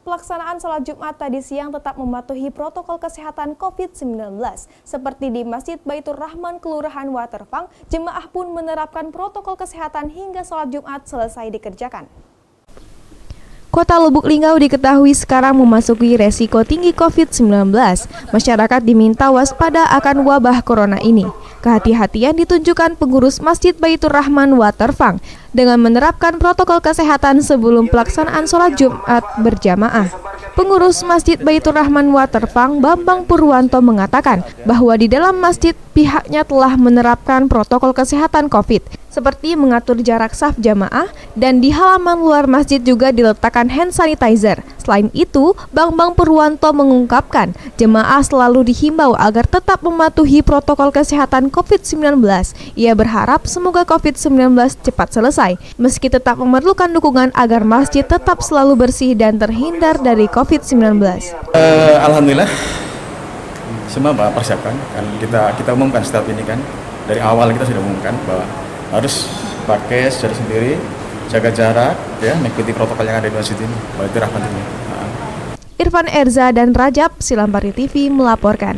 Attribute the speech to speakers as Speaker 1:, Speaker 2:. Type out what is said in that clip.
Speaker 1: Pelaksanaan sholat Jumat tadi siang tetap mematuhi protokol kesehatan COVID-19. Seperti di Masjid Baitur Rahman, Kelurahan Waterfang, jemaah pun menerapkan protokol kesehatan hingga sholat Jumat selesai dikerjakan. Kota Lubuk Linggau diketahui sekarang memasuki resiko tinggi COVID-19. Masyarakat diminta waspada akan wabah corona ini. Kehati-hatian ditunjukkan pengurus Masjid Baitur Rahman Waterfang dengan menerapkan protokol kesehatan sebelum pelaksanaan sholat Jumat berjamaah. Pengurus Masjid Baitur Rahman Waterfang, Bambang Purwanto, mengatakan bahwa di dalam masjid pihaknya telah menerapkan protokol kesehatan COVID, seperti mengatur jarak saf jamaah dan di halaman luar masjid juga diletakkan hand sanitizer. Selain itu, Bambang Purwanto mengungkapkan jemaah selalu dihimbau agar tetap mematuhi protokol kesehatan COVID-19. Ia berharap semoga COVID-19 cepat selesai, meski tetap memerlukan dukungan agar masjid tetap selalu bersih dan terhindar dari COVID-19.
Speaker 2: Alhamdulillah, semua persiapkan. Kan kita umumkan setiap ini kan dari awal kita sudah umumkan bahwa harus pakai secara sendiri, jaga jarak, ya, mengikuti protokol yang ada di masjid ini. Baitur Rahman ini.
Speaker 1: Irfan Erza dan Rajab, Silambari TV melaporkan.